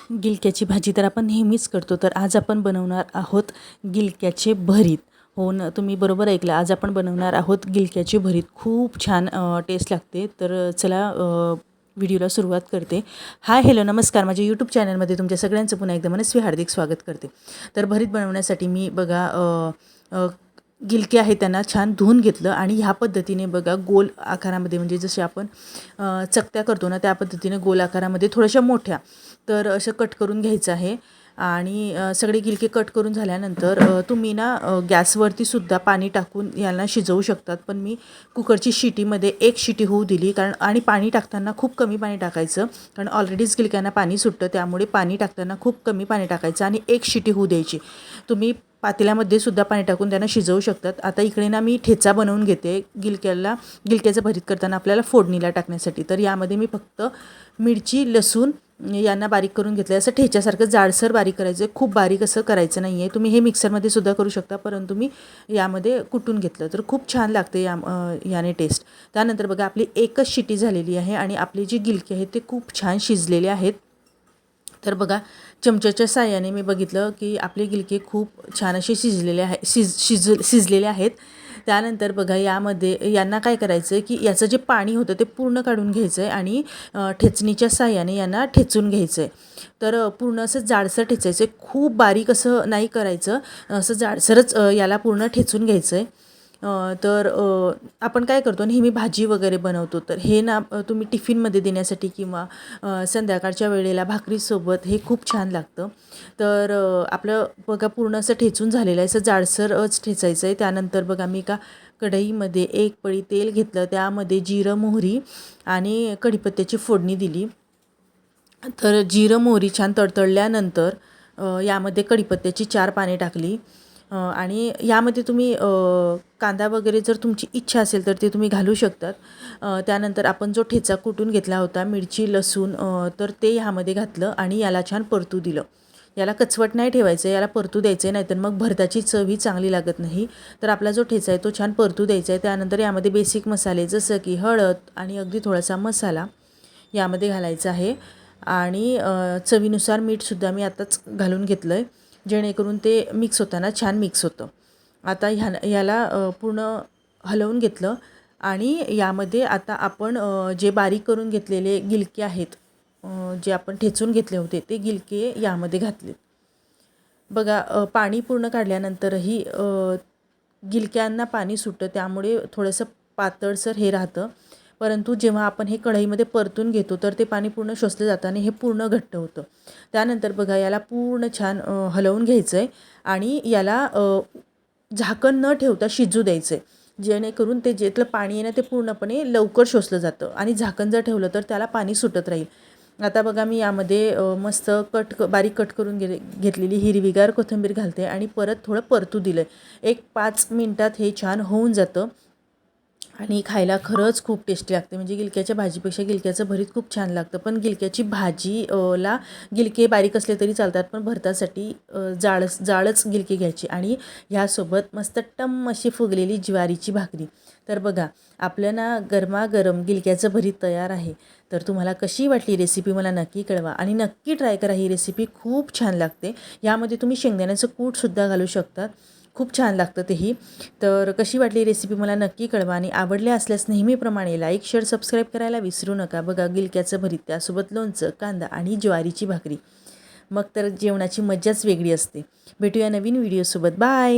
गिलक्याची भाजी तर आपण नेहमीच करतो, तर आज आपण बनवणार आहोत गिलक्याचे भरीत. हो ना, तुम्ही बरोबर ऐकलं. आज आपण बनवणार आहोत गिलक्याची भरीत. खूप छान टेस्ट लागते. तर चला व्हिडिओला सुरुवात करते. हाय हॅलो नमस्कार, माझ्या यूट्यूब चॅनलमध्ये तुमच्या सगळ्यांचं पुन्हा एकदा मनस्वी हार्दिक स्वागत करते. तर भरीत बनवण्यासाठी मी बघा गिलके आहे त्यांना छान धुवून घेतलं आणि ह्या पद्धतीने बघा गोल आकारामध्ये, म्हणजे जसे आपण चकत्या करतो ना त्या पद्धतीने गोल आकारामध्ये थोड्याशा मोठ्या, तर असं कट करून घ्यायचं आहे. आणि सगळे गिलके कट करून झाल्यानंतर तुम्ही ना गॅसवरती सुद्धा पाणी टाकून याला शिजवू शकतात, पण मी कुकरची शिटीमध्ये एक शिटी होऊ दिली. कारण आणि पाणी टाकताना खूप कमी पाणी टाकायचं, कारण ऑलरेडीच गिलक्यांना पाणी सुटतं, त्यामुळे पाणी टाकताना खूप कमी पाणी टाकायचं आणि एक शिटी होऊ द्यायची. तुम्ही पातेल्यामध्ये सुद्धा पाणी टाकून त्यांना शिजवू शकतात. आता इकडे ना मी ठेचा बनवून घेते गिलक्याचं भरीत करताना आपल्याला फोडणीला टाकण्यासाठी. तर यामध्ये मी फक्त मिरची, लसूण यांना बारीक करून घेतलं. असं ठेच्यासारखं जाडसर बारीक करायचं आहे, खूप बारीक असं करायचं नाही आहे. तुम्ही हे मिक्सरमध्ये सुद्धा करू शकता, परंतु मी यामध्ये कुटून घेतलं तर खूप छान लागते याने टेस्ट. त्यानंतर बघा आपली एकच शिटी झालेली आहे आणि आपले जे गिलके आहेत ते खूप छान शिजलेले आहेत. तर बघा चमच्याच्या साहाय्याने मी बघितलं की आपले गिलके खूप छान असे शिजलेले आहेत. त्यानंतर बघा यामध्ये यांना काय करायचं आहे की याचं जे पाणी होतं ते पूर्ण काढून घ्यायचं आहे आणि ठेचणीच्या साहाय्याने यांना ठेचून घ्यायचं आहे. तर पूर्ण असं जाडसर ठेचायचं आहे, खूप बारीक असं नाही करायचं, असं जाडसरच याला पूर्ण ठेचून घ्यायचं आहे. तर आपण काय करतो नेहमी भाजी वगैरे बनवतो, तर हे ना तुम्ही टिफिनमध्ये देण्यासाठी किंवा संध्याकाळच्या वेळेला भाकरीसोबत हे खूप छान लागतं. तर आपलं बघा पूर्ण असं ठेचून झालेलं आहे, असं जाडसरच ठेचायचं आहे. त्यानंतर बघा मी का कढईमध्ये एक पळी तेल घेतलं, त्यामध्ये जिरं, मोहरी आणि कढीपत्त्याची फोडणी दिली. तर जिरं मोहरी छान तडतडल्यानंतर यामध्ये कढीपत्त्याची 4 पाने टाकली. आणि यामध्ये तुम्ही कांदा वगैरे जर तुमची इच्छा असेल तर ते तुम्ही घालू शकतात. त्यानंतर आपण जो ठेचा कुटून घेतला होता, मिरची, लसूण, तर ते ह्यामध्ये घातलं आणि याला छान परतू दिलं. याला कचवट नाही ठेवायचं, याला परतू द्यायचं आहे, नाहीतर मग भरताची चवही चांगली लागत नाही. तर आपला जो ठेचा आहे तो छान परतू द्यायचा आहे. त्यानंतर यामध्ये बेसिक मसाले जसं की हळद आणि अगदी थोडासा मसाला यामध्ये घालायचा आहे. आणि चवीनुसार मीठसुद्धा मी आताच घालून घेतलं आहे, जेणेकरून ते मिक्स होताना छान मिक्स होतं. आता याला पूर्ण हलवून घेतलं आणि यामध्ये आता आपण जे बारीक करून घेतलेले गिलके आहेत, जे आपण ठेचून घेतले होते ते गिलके यामध्ये घातले. बघा पाणी पूर्ण काढल्यानंतरही गिलक्यांना पाणी सुटतं, त्यामुळे थोडंसं पातळसर हे राहतं. परंतु जेव्हा आपण हे कढईमध्ये परतून घेतो तर ते पाणी पूर्ण शोषलं जातं आणि हे पूर्ण घट्ट होतं. त्यानंतर बघा याला पूर्ण छान हलवून घ्यायचं आहे आणि याला झाकण न ठेवता शिजू द्यायचं आहे, जेणेकरून ते जेथलं पाणी आहे ना ते पूर्णपणे लवकर शोषलं जातं आणि झाकण जर ठेवलं तर त्याला पाणी सुटत राहील. आता बघा मी यामध्ये मस्त बारीक कट करून घेतलेली हिरवीगार कोथिंबीर घालते आणि परत थोडं परतू दिलं आहे. एक 5 मिनटात हे छान होऊन जातं आणि खायला खरंच खूप टेस्टी लागते. म्हणजे गिलक्याच्या भाजीपेक्षा गिलक्याचं भरीत खूप छान लागतं. पण गिलक्याची भाजी ला गिलके बारीक असले तरी चालतात, पण भरतासाठी जाडच गिलके घ्यायची आणि ह्यासोबत मस्त टम्म अशी फुगलेली ज्वारीची भाकरी. तर बघा आपलं ना गरमागरम गिलक्याचं भरीत तयार आहे. तर तुम्हाला कशी वाटली रेसिपी मला नक्की कळवा आणि नक्की ट्राय करा. ही रेसिपी खूप छान लागते. यामध्ये तुम्ही शेंगदाण्याचं कूटसुद्धा घालू शकतात, खूप छान लागतं तेही. तर कशी वाटली रेसिपी मला नक्की कळवा आणि आवडल्या असल्यास नेहमीप्रमाणे लाईक, शेअर, सबस्क्राईब करायला विसरू नका. बघा गिलक्याचं भरीत, त्यासोबत लोणचं, कांदा आणि ज्वारीची भाकरी, मग तर जेवणाची मज्जाच वेगळी असते. भेटूया नवीन व्हिडिओसोबत. बाय.